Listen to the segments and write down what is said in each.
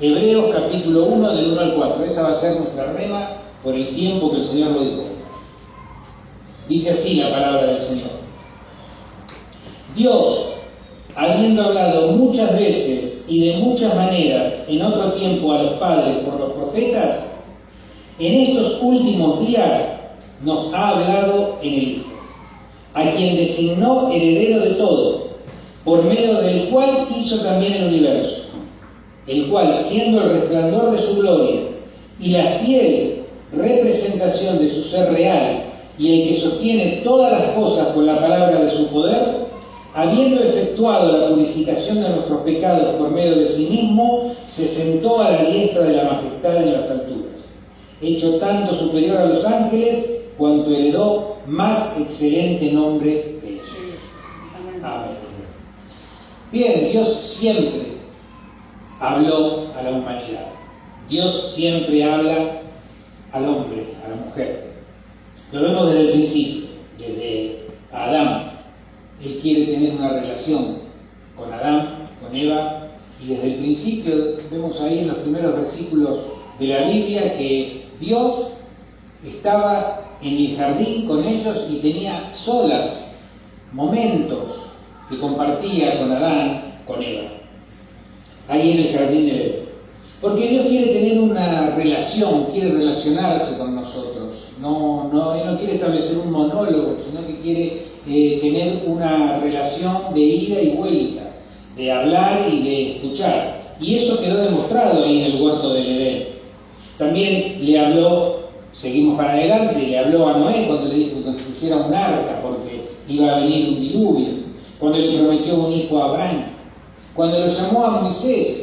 Hebreos capítulo 1, del 1 al 4. Esa va a ser nuestra rema por el tiempo que el Señor lo dijo. Dice así la palabra del Señor. Dios, habiendo hablado muchas veces y de muchas maneras en otro tiempo a los padres por los profetas, en estos últimos días nos ha hablado en el Hijo, a quien designó heredero de todo, por medio del cual hizo también el universo, el cual, siendo el resplandor de su gloria y la fiel representación de su ser real, y el que sostiene todas las cosas con la palabra de su poder, habiendo efectuado la purificación de nuestros pecados por medio de sí mismo, se sentó a la diestra de la majestad en las alturas, hecho tanto superior a los ángeles, cuanto heredó más excelente nombre que ellos. Amén. Bien, Dios siempre habló a la humanidad. Dios siempre habla al hombre, a la mujer. Lo vemos desde el principio, desde Adán. Él quiere tener una relación con Adán, con Eva, y desde el principio vemos ahí en los primeros versículos de la Biblia que Dios estaba en el jardín con ellos y tenía solas momentos que compartía con Adán, con Eva, ahí en el jardín de Edén. Porque Dios quiere tener una relación, quiere relacionarse con nosotros. Él no quiere establecer un monólogo, sino que quiere tener una relación de ida y vuelta, de hablar y de escuchar. Y eso quedó demostrado ahí en el huerto del Edén. También le habló, seguimos para adelante, le habló a Noé cuando le dijo que construyera un arca porque iba a venir un diluvio, cuando le prometió un hijo a Abraham, cuando lo llamó a Moisés.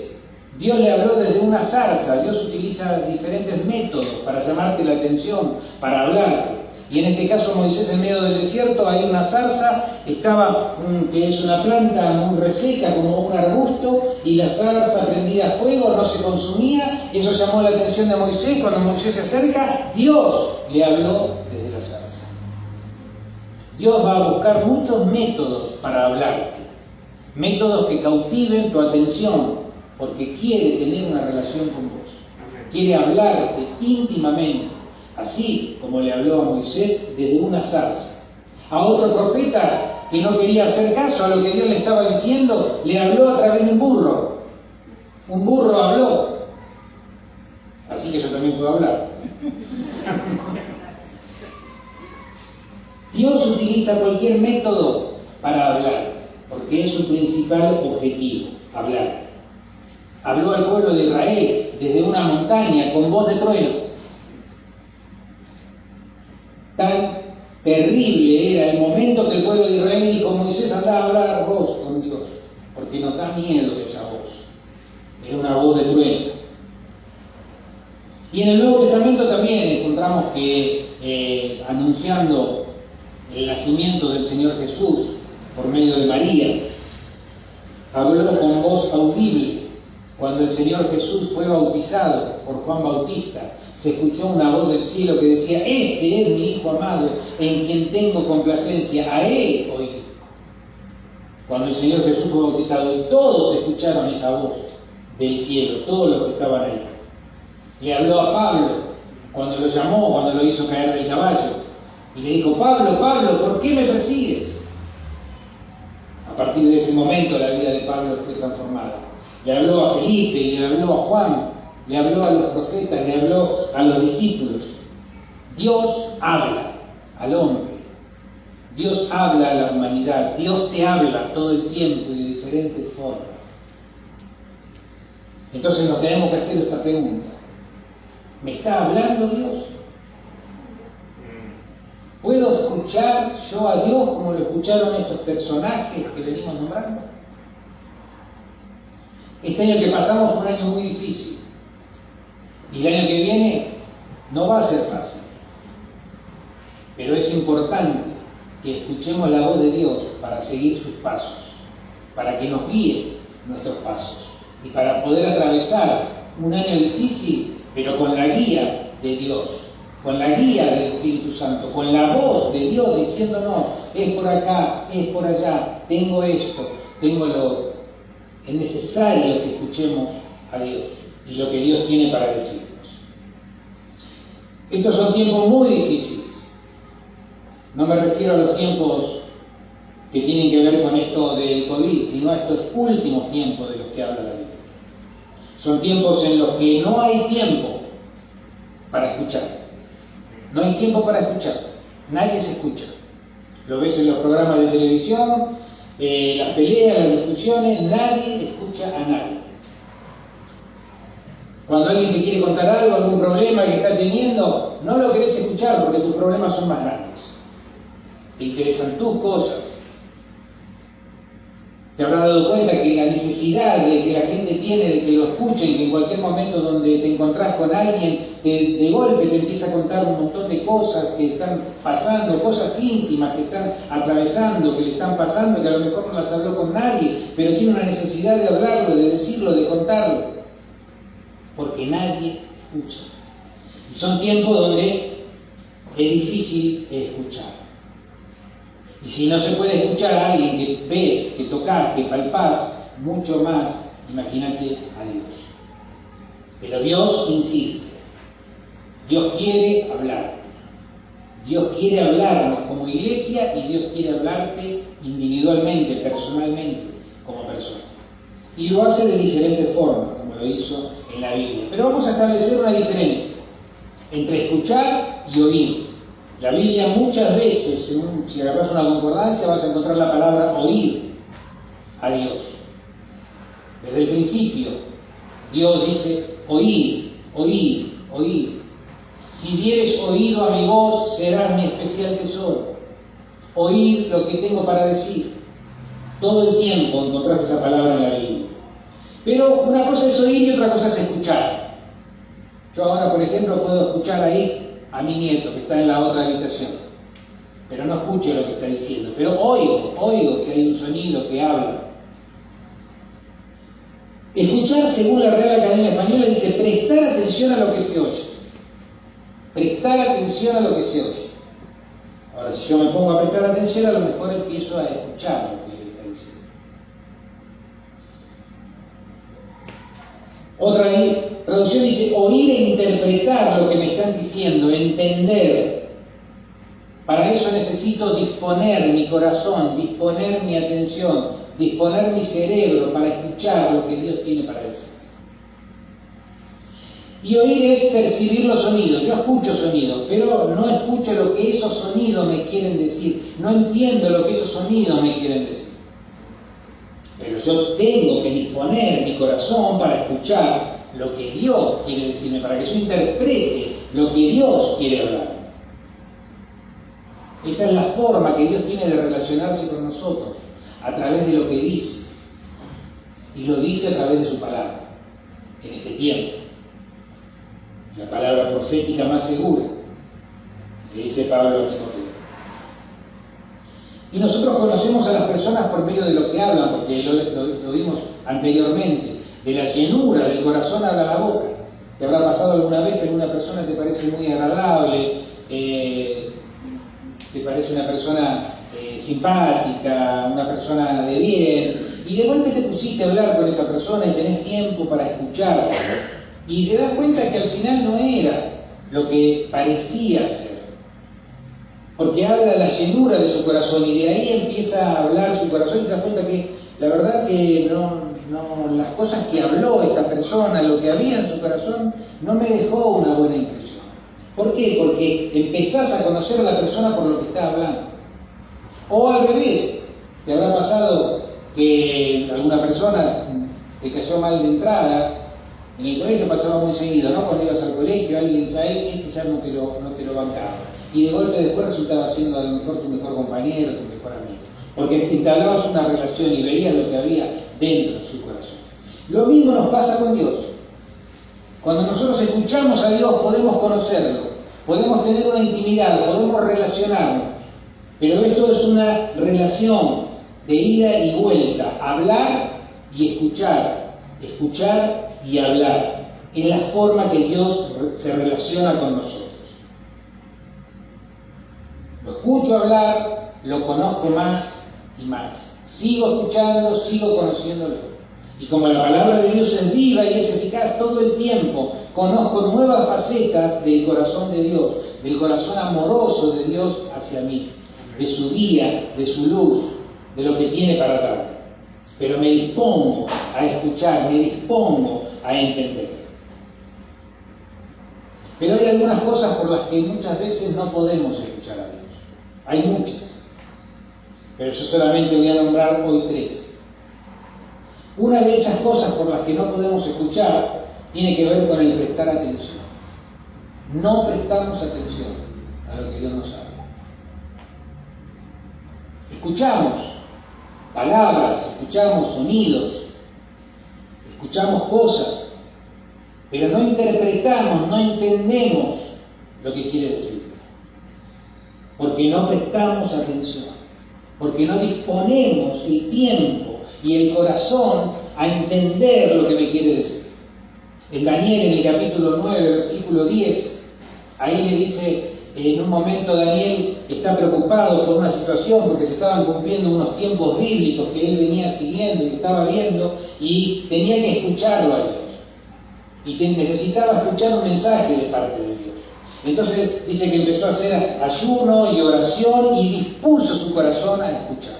Dios le habló desde una zarza. Dios utiliza diferentes métodos para llamarte la atención, para hablarte. Y en este caso Moisés, en medio del desierto, hay una zarza, que es una planta muy reseca, como un arbusto, y la zarza prendida a fuego, no se consumía. Eso llamó la atención de Moisés. Cuando Moisés se acerca, Dios le habló desde la zarza. Dios va a buscar muchos métodos para hablarte, métodos que cautiven tu atención, porque quiere tener una relación con vos, quiere hablarte íntimamente, así como le habló a Moisés desde una zarza. A otro profeta que no quería hacer caso a lo que Dios le estaba diciendo, le habló a través de un burro. Un burro habló, así que yo también puedo hablar. Dios utiliza cualquier método para hablar, porque es su principal objetivo, hablar. Habló al pueblo de Israel desde una montaña con voz de trueno. Tan terrible era el momento que el pueblo de Israel dijo: Moisés, anda a hablar vos con Dios, porque nos da miedo esa voz. Era una voz de trueno. Y en el Nuevo Testamento también encontramos que anunciando el nacimiento del Señor Jesús por medio de María, habló con voz audible. Cuando el Señor Jesús fue bautizado por Juan Bautista, se escuchó una voz del cielo que decía: este es mi Hijo amado, en quien tengo complacencia, a él oí. Cuando el Señor Jesús fue bautizado, y todos escucharon esa voz del cielo, todos los que estaban ahí. Le habló a Pablo cuando lo llamó, cuando lo hizo caer del caballo, y le dijo: Pablo, Pablo, ¿por qué me persigues? A partir de ese momento la vida de Pablo fue transformada. Le habló a Felipe, le habló a Juan, le habló a los profetas, le habló a los discípulos. Dios habla al hombre, Dios habla a la humanidad, Dios te habla todo el tiempo y de diferentes formas. Entonces nos tenemos que hacer esta pregunta: ¿me está hablando Dios? ¿Puedo escuchar yo a Dios como lo escucharon estos personajes que venimos nombrando? Este año que pasamos fue un año muy difícil, y el año que viene no va a ser fácil, pero es importante que escuchemos la voz de Dios para seguir sus pasos, para que nos guíe nuestros pasos y para poder atravesar un año difícil, pero con la guía de Dios, con la guía del Espíritu Santo, con la voz de Dios diciéndonos: es por acá, es por allá, tengo esto, tengo lo otro. Es necesario que escuchemos a Dios. y lo que Dios tiene para decirnos. Estos son tiempos muy difíciles. No me refiero a los tiempos que tienen que ver con esto del COVID, sino a estos últimos tiempos de los que habla la Biblia. Son tiempos en los que no hay tiempo para escuchar. No hay tiempo para escuchar. Nadie se escucha. Lo ves en los programas de televisión, las peleas, las discusiones, nadie escucha a nadie. Cuando alguien te quiere contar algo, algún problema que está teniendo, no lo querés escuchar porque tus problemas son más grandes. Te interesan tus cosas. Te habrás dado cuenta que la necesidad de que la gente tiene de que lo escuchen, que en cualquier momento donde te encontrás con alguien, de golpe te empieza a contar un montón de cosas que están pasando, cosas íntimas que están atravesando, que le están pasando, que a lo mejor no las habló con nadie, pero tiene una necesidad de hablarlo, de decirlo, de contarlo, porque nadie escucha. Y son tiempos donde es difícil escuchar. Y si no se puede escuchar a alguien que ves, que tocas, que palpás, mucho más, imagínate a Dios. Pero Dios insiste. Dios quiere hablar. Dios quiere hablarnos como iglesia y Dios quiere hablarte individualmente, personalmente, como persona. Y lo hace de diferentes formas, como lo hizo en la Biblia. Pero vamos a establecer una diferencia entre escuchar y oír. La Biblia muchas veces, si agarras una concordancia, vas a encontrar la palabra oír a Dios. Desde el principio, Dios dice oír, oír, oír. Si dieres oído a mi voz, serás mi especial tesoro. Oír lo que tengo para decir. Todo el tiempo encontrás esa palabra en la Biblia. Pero una cosa es oír y otra cosa es escuchar. Yo ahora, por ejemplo, puedo escuchar ahí a mi nieto que está en la otra habitación, pero no escucho lo que está diciendo, pero oigo que hay un sonido que habla. Escuchar, según la Real Academia Española, dice prestar atención a lo que se oye. Prestar atención a lo que se oye. Ahora, si yo me pongo a prestar atención, a lo mejor empiezo a escuchar lo que él está diciendo. Otra traducción dice oír e interpretar lo que me están diciendo, entender. Para eso necesito disponer mi corazón, disponer mi atención, disponer mi cerebro para escuchar lo que Dios tiene para decir. Y oír es percibir los sonidos. Yo escucho sonidos, pero no escucho lo que esos sonidos me quieren decir. No entiendo lo que esos sonidos me quieren decir. Pero yo tengo que disponer mi corazón para escuchar lo que Dios quiere decirme, para que yo interprete lo que Dios quiere hablar. Esa es la forma que Dios tiene de relacionarse con nosotros, a través de lo que dice. Y lo dice a través de su palabra, en este tiempo. La palabra profética más segura, le dice Pablo a Timoteo. Y nosotros conocemos a las personas por medio de lo que hablan, porque lo vimos anteriormente. De la llenura del corazón habla la boca. ¿Te habrá pasado alguna vez que alguna persona te parece muy agradable, te parece una persona simpática, una persona de bien, y de golpe te pusiste a hablar con esa persona y tenés tiempo para escucharla, y te das cuenta que al final no era lo que parecía ser? Porque habla la llenura de su corazón y de ahí empieza a hablar su corazón y te das cuenta que la verdad que las cosas que habló esta persona, lo que había en su corazón, no me dejó una buena impresión. ¿Por qué? Porque empezás a conocer a la persona por lo que está hablando. O al revés, te habrá pasado que alguna persona te cayó mal de entrada. En el colegio pasaba muy seguido, ¿no? Cuando ibas al colegio, alguien ya no te lo bancaba. Y de golpe después resultaba siendo a lo mejor tu mejor compañero, tu mejor amigo. Porque entablabas una relación y veías lo que había dentro de su corazón. Lo mismo nos pasa con Dios. Cuando nosotros escuchamos a Dios podemos conocerlo, podemos tener una intimidad, podemos relacionarnos. Pero esto es una relación de ida y vuelta, hablar y escuchar y hablar. Es la forma que Dios se relaciona con nosotros. Lo escucho hablar, lo conozco más y más. Sigo escuchando, sigo conociéndolo. Y como la palabra de Dios es viva y es eficaz todo el tiempo, conozco nuevas facetas del corazón de Dios, del corazón amoroso de Dios hacia mí, de su guía, de su luz, de lo que tiene para darme. Pero me dispongo a escuchar, me dispongo a entender. Pero hay algunas cosas por las que muchas veces no podemos escuchar a Dios. Hay muchas. Pero yo solamente voy a nombrar hoy 3. Una de esas cosas por las que no podemos escuchar tiene que ver con el prestar atención. No prestamos atención a lo que Dios nos habla. Escuchamos palabras, escuchamos sonidos, escuchamos cosas, pero no interpretamos, no entendemos lo que quiere decir. Porque no prestamos atención, porque no disponemos el tiempo y el corazón a entender lo que me quiere decir. En Daniel, en el capítulo 9, versículo 10, ahí le dice, en un momento Daniel está preocupado por una situación porque se estaban cumpliendo unos tiempos bíblicos que él venía siguiendo y estaba viendo, y tenía que escucharlo a Dios. Y necesitaba escuchar un mensaje de parte de Dios. Entonces dice que empezó a hacer ayuno y oración y dispuso su corazón a escuchar.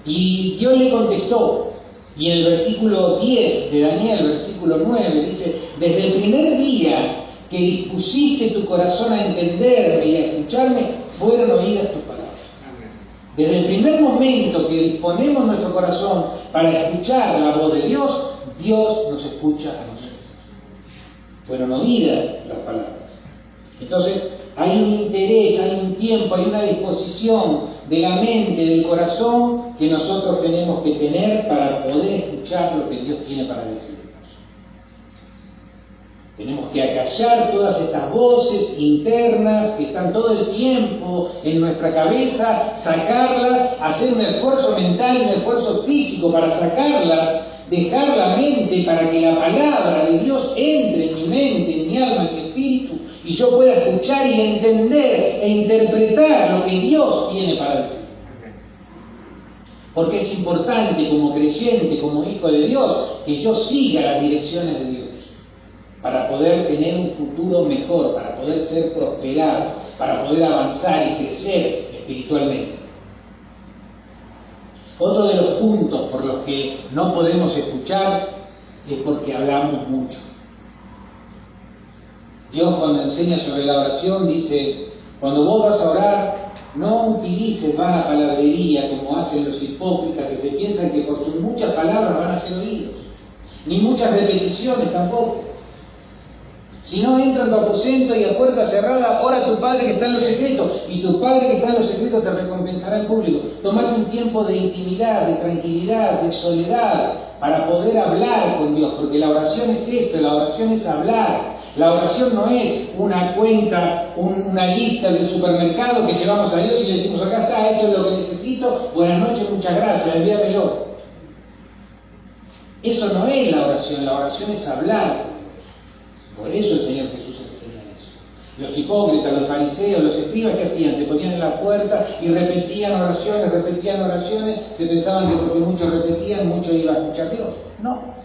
Y Dios le contestó, y en el versículo 10 de Daniel, versículo 9, dice, desde el primer día que dispusiste tu corazón a entenderme y a escucharme, fueron oídas tus palabras. Desde el primer momento que disponemos nuestro corazón para escuchar la voz de Dios, Dios nos escucha a nosotros. Fueron oídas las palabras. Entonces, hay un interés, hay un tiempo, hay una disposición de la mente, del corazón que nosotros tenemos que tener para poder escuchar lo que Dios tiene para decirnos. Tenemos que acallar todas estas voces internas que están todo el tiempo en nuestra cabeza, sacarlas, hacer un esfuerzo mental, un esfuerzo físico para sacarlas, dejar la mente para que la palabra de Dios entre en mi mente, en mi alma, en mi espíritu, y yo pueda escuchar y entender e interpretar lo que Dios tiene para decir. Porque es importante como creyente, como hijo de Dios, que yo siga las direcciones de Dios para poder tener un futuro mejor, para poder ser prosperado, para poder avanzar y crecer espiritualmente. Otro de los puntos por los que no podemos escuchar es porque hablamos mucho. Dios, cuando enseña sobre la oración, dice, cuando vos vas a orar, no utilices vana palabrería como hacen los hipócritas que se piensan que por sus muchas palabras van a ser oídos, ni muchas repeticiones tampoco. Si no, entra en tu aposento y a puerta cerrada, ora a tu Padre que está en los secretos, y tu Padre que está en los secretos te recompensará en público. Tomate un tiempo de intimidad, de tranquilidad, de soledad, para poder hablar con Dios, porque la oración es esto, la oración es hablar. La oración no es una cuenta, una lista del supermercado que llevamos a Dios y le decimos, acá está, esto es lo que necesito, buenas noches, muchas gracias, envíamelo. Eso no es la oración es hablar. Por eso el Señor Jesús enseña eso. Los hipócritas, los fariseos, los escribas, ¿qué hacían? Se ponían en la puerta y repetían oraciones, se pensaban que porque muchos repetían, muchos iban a escuchar a Dios. No.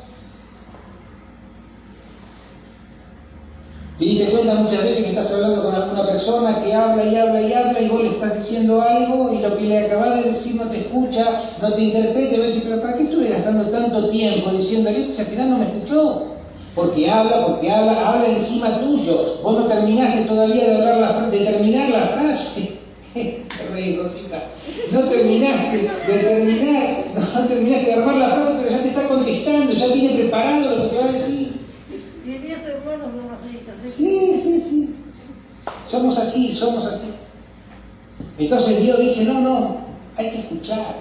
Te diste cuenta muchas veces que estás hablando con alguna persona que habla y vos le estás diciendo algo y lo que le acabas de decir no te escucha, no te interpreta, y vos decís, pero ¿para qué estuve gastando tanto tiempo diciéndole esto si al final no me escuchó? Porque habla encima tuyo. Vos no terminaste todavía de terminar la frase. No terminaste de armar la frase, pero ya te está contestando, ya tiene preparado lo que te va a decir. Sí. Somos así. Entonces Dios dice, no, hay que escuchar.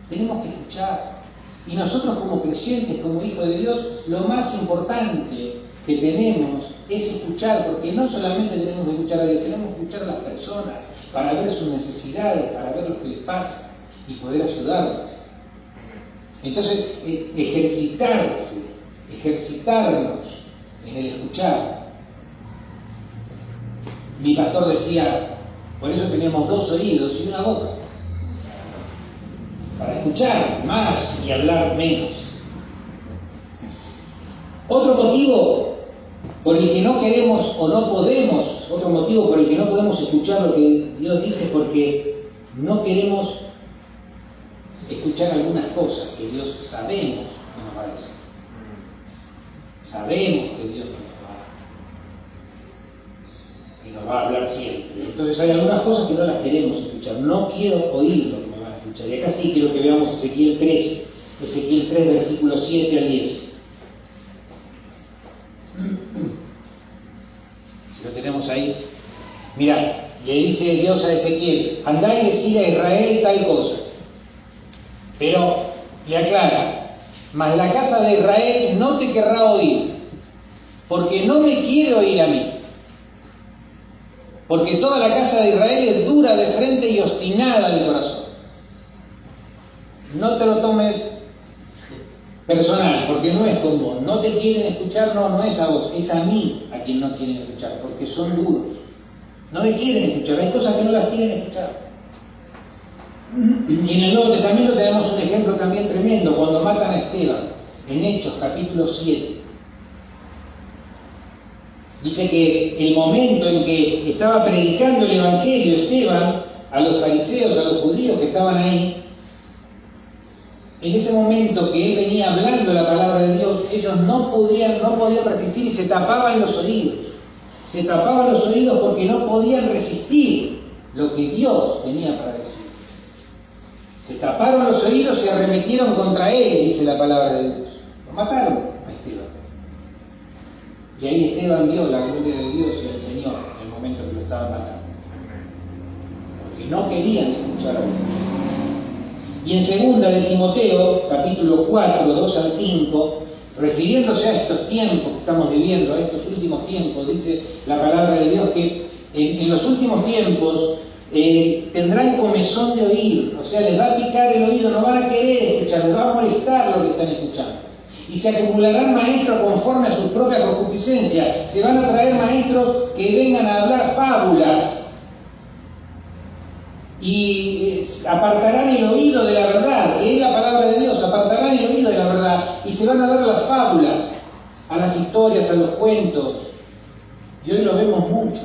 Tenemos que escuchar. Y nosotros como creyentes, como hijos de Dios, lo más importante que tenemos es escuchar, porque no solamente tenemos que escuchar a Dios, tenemos que escuchar a las personas para ver sus necesidades, para ver lo que les pasa y poder ayudarlas. Entonces, ejercitarnos en el escuchar. Mi pastor decía, por eso tenemos 2 oídos y una boca. Para escuchar más y hablar menos. motivo por el que no queremos o no podemos, otro motivo por el que no podemos escuchar lo que Dios dice es porque no queremos escuchar algunas cosas que Dios sabemos que nos va a decir. Sabemos que Dios nos va a hablar siempre. Entonces hay algunas cosas que no las queremos escuchar. No quiero oír lo que me van a escuchar. Y acá sí quiero que veamos Ezequiel 3, versículos 7 al 10. Si lo tenemos ahí. Mirá, le dice Dios a Ezequiel: andá y decid a Israel tal cosa. Pero le aclara: mas la casa de Israel no te querrá oír, porque no me quiere oír a mí. Porque toda la casa de Israel es dura de frente y obstinada de corazón. No te lo tomes personal, porque no es con vos. No te quieren escuchar, no es a vos, es a mí a quien no quieren escuchar, porque son duros. No me quieren escuchar, hay cosas que no las quieren escuchar. Y en el Nuevo Testamento tenemos un ejemplo también tremendo, cuando matan a Esteban, en Hechos capítulo 7. Dice que el momento en que estaba predicando el Evangelio Esteban a los fariseos, a los judíos que estaban ahí, en ese momento que él venía hablando la palabra de Dios, ellos no podían resistir y se tapaban los oídos. Se tapaban los oídos porque no podían resistir lo que Dios tenía para decir. Se taparon los oídos y se arremetieron contra él, dice la palabra de Dios. Lo mataron a Esteban. Y ahí Esteban vio la gloria de Dios y del Señor en el momento que lo estaban matando. Porque no querían escuchar a Dios. Y en segunda de Timoteo, capítulo 4, 2 al 5, refiriéndose a estos tiempos que estamos viviendo, a estos últimos tiempos, dice la palabra de Dios que en los últimos tiempos tendrán comezón de oír, o sea, les va a picar el oído, no van a querer escuchar, les va a molestar lo que están escuchando. Y se acumularán maestros conforme a su propia concupiscencia. Se van a traer maestros que vengan a hablar fábulas. Y apartarán el oído de la verdad. Leí la palabra de Dios, apartarán el oído de la verdad. Y se van a dar las fábulas, a las historias, a los cuentos. Y hoy lo vemos mucho.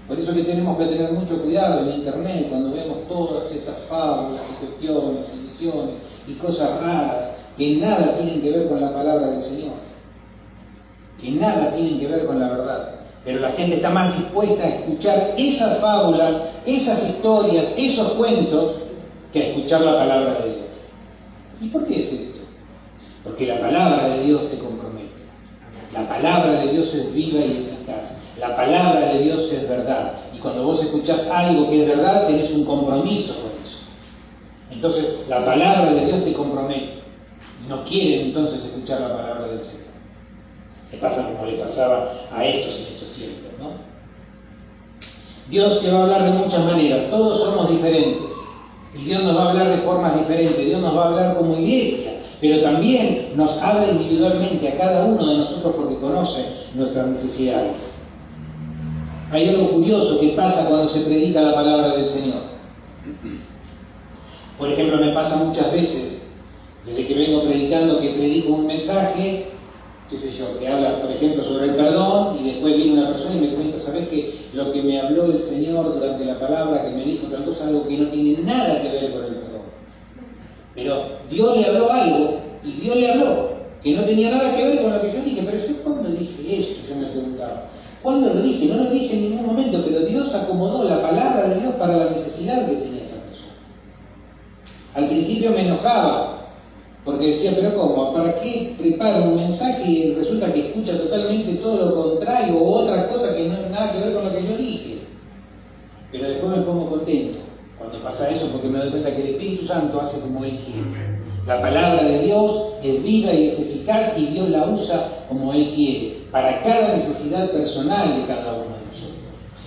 Por eso que tenemos que tener mucho cuidado en internet cuando vemos todas estas fábulas y cuestiones y visiones y cosas raras que nada tienen que ver con la palabra del Señor, que nada tienen que ver con la verdad. Pero la gente está más dispuesta a escuchar esas fábulas, esas historias, esos cuentos, que a escuchar la palabra de Dios. ¿Y por qué es esto? Porque la palabra de Dios te compromete. La palabra de Dios es viva y eficaz. La palabra de Dios es verdad. Y cuando vos escuchás algo que es verdad, tenés un compromiso con eso. Entonces, la palabra de Dios te compromete. No quieren entonces escuchar la palabra del Señor. Le pasa como le pasaba a estos en estos tiempos, ¿no? Dios te va a hablar de muchas maneras. Todos somos diferentes. Y Dios nos va a hablar de formas diferentes. Dios nos va a hablar como iglesia. Pero también nos habla individualmente a cada uno de nosotros porque conoce nuestras necesidades. Hay algo curioso que pasa cuando se predica la palabra del Señor. Por ejemplo, me pasa muchas veces, desde que vengo predicando, que predico un mensaje, qué sé yo, que habla, por ejemplo, sobre el perdón, y después viene una persona y me cuenta: ¿sabés que lo que me habló el Señor durante la palabra, que me dijo tal cosa, algo que no tiene nada que ver con el perdón? Pero Dios le habló algo, y Dios le habló, que no tenía nada que ver con lo que yo dije. Pero yo, ¿cuándo dije esto? Yo me preguntaba. ¿Cuándo lo dije? No lo dije en ningún momento, pero Dios acomodó la palabra de Dios para la necesidad que tenía esa persona. Al principio me enojaba, porque decía: ¿pero cómo? ¿Para qué preparo un mensaje y resulta que escucha totalmente todo lo contrario o otra cosa que no tiene nada que ver con lo que yo dije? Pero después me pongo contento cuando pasa eso, porque me doy cuenta que el Espíritu Santo hace como Él quiere. La palabra de Dios es viva y es eficaz y Dios la usa como Él quiere, para cada necesidad personal de cada uno de nosotros.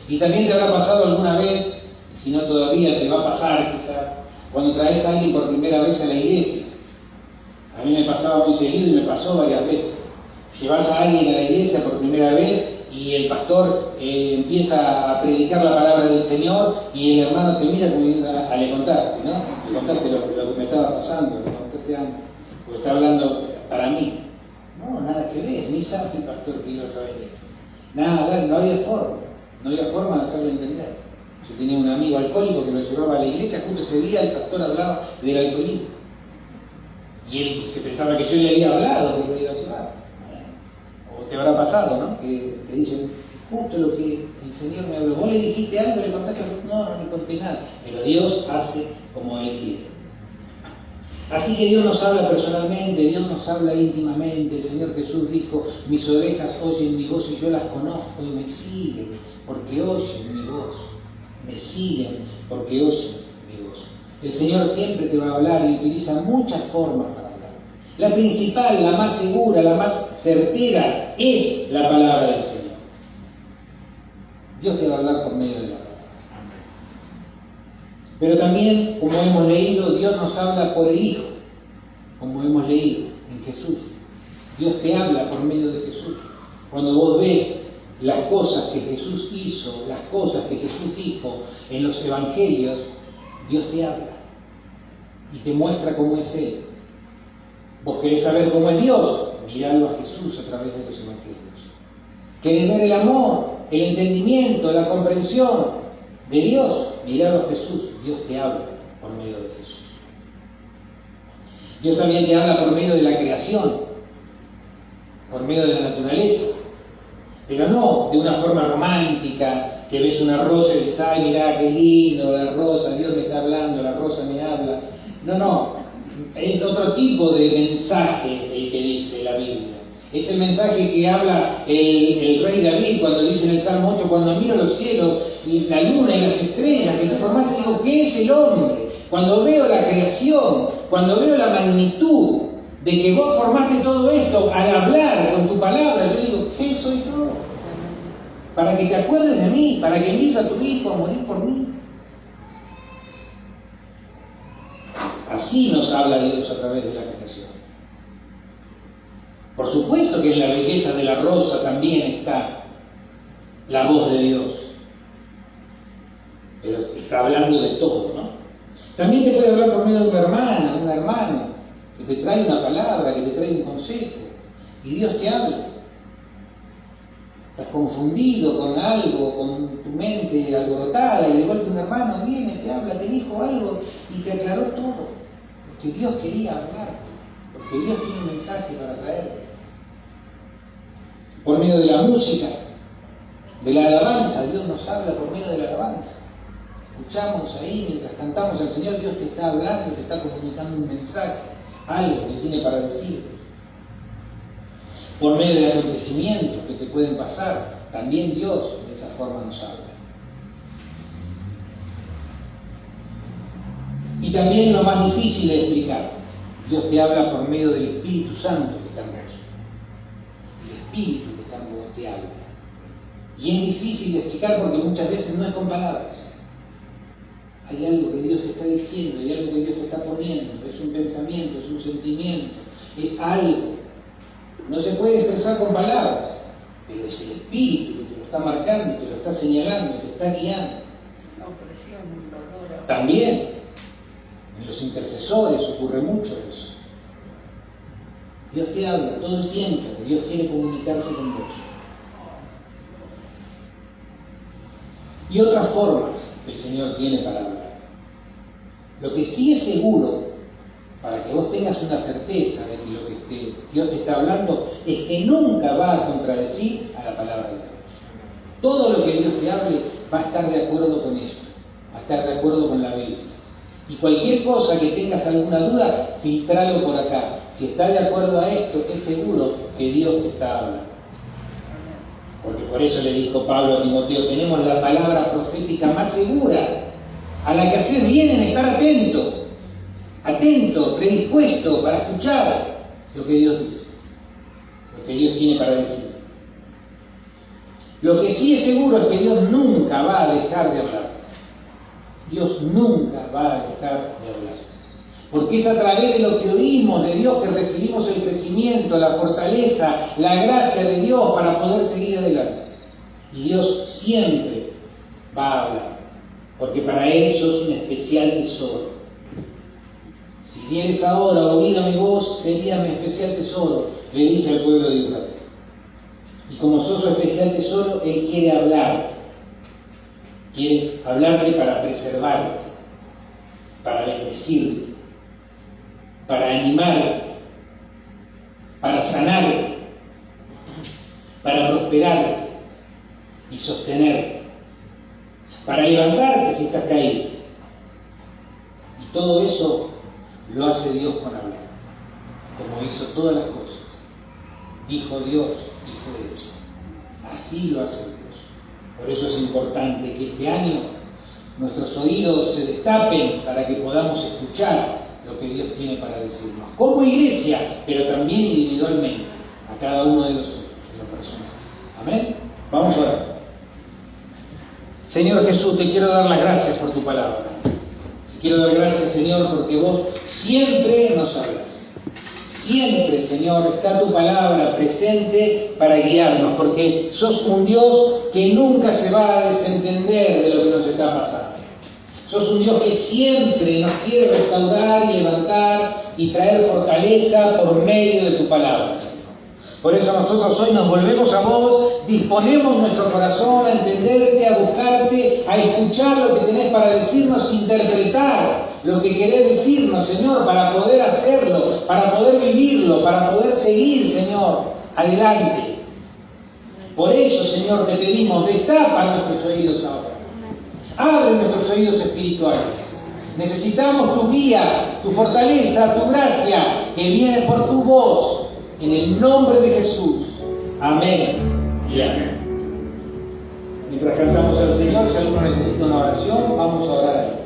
Y también te habrá pasado alguna vez, si no todavía te va a pasar quizás, cuando traes a alguien por primera vez a la iglesia. A mí me pasaba muy seguido y me pasó varias veces. Llevas a alguien a la iglesia por primera vez y el pastor empieza a predicar la palabra del Señor y el hermano te mira como le contaste, ¿no? Le contaste lo que me estaba pasando, le contaste antes, porque está hablando para mí. No, nada que ver, ni sabe el pastor que iba a saber esto. Nada, no había forma de hacerle entender. Yo tenía un amigo alcohólico que lo llevaba a la iglesia, justo ese día el pastor hablaba del alcoholismo. Y él se pensaba que yo le había hablado que lo iba a llevar. O te habrá pasado, ¿no? Que te dicen, justo lo que el Señor me habló. ¿Vos le dijiste algo? ¿Le contaste algo? No le conté nada. Pero Dios hace como Él quiere. Así que Dios nos habla personalmente, Dios nos habla íntimamente. El Señor Jesús dijo, mis ovejas oyen mi voz y yo las conozco y me siguen porque oyen mi voz. Me siguen porque oyen mi voz. El Señor siempre te va a hablar y utiliza muchas formas para hablar. La principal, la más segura, la más certera es la palabra del Señor. Dios te va a hablar por medio de la palabra. Pero también, como hemos leído, Dios nos habla por el Hijo, como hemos leído en Jesús. Dios te habla por medio de Jesús. Cuando vos ves las cosas que Jesús hizo, las cosas que Jesús dijo en los evangelios, Dios te habla y te muestra cómo es Él. Vos querés saber cómo es Dios, miralo a Jesús a través de los evangelios. ¿Querés ver el amor, el entendimiento, la comprensión de Dios? Miralo a Jesús. Dios te habla por medio de Jesús. Dios también te habla por medio de la creación, por medio de la naturaleza, pero no de una forma romántica, que ves una rosa y dices, ay, mirá, qué lindo, la rosa, Dios me está hablando, la rosa me habla. No, es otro tipo de mensaje el que dice la Biblia. Es el mensaje que habla el rey David cuando dice en el Salmo 8, cuando miro los cielos y la luna y las estrellas que tú formaste, digo, ¿qué es el hombre? Cuando veo la creación, cuando veo la magnitud de que vos formaste todo esto al hablar con tu palabra, yo digo, ¿qué soy yo? Para que te acuerdes de mí, para que envíes a tu hijo a morir por mí. Así nos habla Dios a través de la creación. Por supuesto que en la belleza de la rosa también está la voz de Dios. Pero está hablando de todo, ¿no? También te puede hablar por medio de una hermana, un hermano, que te trae una palabra, que te trae un consejo. Y Dios te habla. Estás confundido con algo, con tu mente alborotada, y de golpe un hermano viene, te habla, te dijo algo y te aclaró todo. Porque Dios quería hablarte, porque Dios tiene un mensaje para traerte. Por medio de la música, de la alabanza, Dios nos habla por medio de la alabanza. Escuchamos ahí, mientras cantamos al Señor, Dios te está hablando, te está comunicando un mensaje, algo que tiene para decirte. Por medio de acontecimientos que te pueden pasar, también Dios de esa forma nos habla. Y también lo más difícil de explicar, Dios te habla por medio del Espíritu Santo que está en vos. El Espíritu que está en vos te habla. Y es difícil de explicar porque muchas veces no es con palabras. Hay algo que Dios te está diciendo, hay algo que Dios te está poniendo, es un pensamiento, es un sentimiento, es algo. No se puede expresar con palabras, pero es el Espíritu que te lo está marcando, te lo está señalando, te está guiando. La opresión, un dolor. También, en los intercesores ocurre mucho eso. Dios te habla todo el tiempo, Dios quiere comunicarse con vos. Y otras formas que el Señor tiene para hablar. Lo que sí es seguro, para que vos tengas una certeza de que lo que Dios te está hablando, es que nunca va a contradecir a la palabra de Dios. Todo lo que Dios te hable va a estar de acuerdo con eso, va a estar de acuerdo con la Biblia. Y cualquier cosa que tengas alguna duda, filtralo por acá. Si está de acuerdo a esto, es seguro que Dios te está hablando. Porque por eso le dijo Pablo a Timoteo, tenemos la palabra profética más segura, a la que hacer bien en estar atento, predispuesto para escuchar lo que Dios dice, lo que Dios tiene para decir. Lo que sí es seguro es que Dios nunca va a dejar de hablar. Dios nunca va a dejar de hablar. Porque es a través de lo que oímos de Dios que recibimos el crecimiento, la fortaleza, la gracia de Dios para poder seguir adelante. Y Dios siempre va a hablar, porque para Él sos un especial tesoro. Si vieres ahora oído mi voz, sería mi especial tesoro. le dice al pueblo de Israel. Y como sos su especial tesoro, Él quiere hablarte. Quiere hablarte para preservarte, para bendecirte, para animarte, para sanarte, para prosperarte y sostenerte, para levantarte si estás caído. Y todo eso lo hace Dios con hablar, como hizo todas las cosas. Dijo Dios y fue hecho. Así lo hace Dios. Por eso es importante que este año nuestros oídos se destapen para que podamos escuchar lo que Dios tiene para decirnos. Como iglesia, pero también individualmente, a cada uno de nosotros, en lo personal. Amén. Vamos a orar. Señor Jesús, te quiero dar las gracias por tu palabra. Te quiero dar gracias, Señor, porque vos siempre nos hablas. Siempre, Señor, está tu palabra presente para guiarnos, porque sos un Dios que nunca se va a desentender de lo que nos está pasando. Sos un Dios que siempre nos quiere restaurar y levantar y traer fortaleza por medio de tu palabra, Señor. Por eso nosotros hoy nos volvemos a vos, disponemos nuestro corazón a entenderte, a buscarte, a escuchar lo que tenés para decirnos, interpretar lo que querés decirnos, Señor, para poder hacerlo, para poder vivirlo, para poder seguir, Señor, adelante. Por eso, Señor, te pedimos, destapa nuestros oídos ahora. Abre nuestros oídos espirituales. Necesitamos tu guía, tu fortaleza, tu gracia, que viene por tu voz. En el nombre de Jesús. Amén y amén. Mientras cantamos al Señor, si alguno necesita una oración, vamos a orar ahí.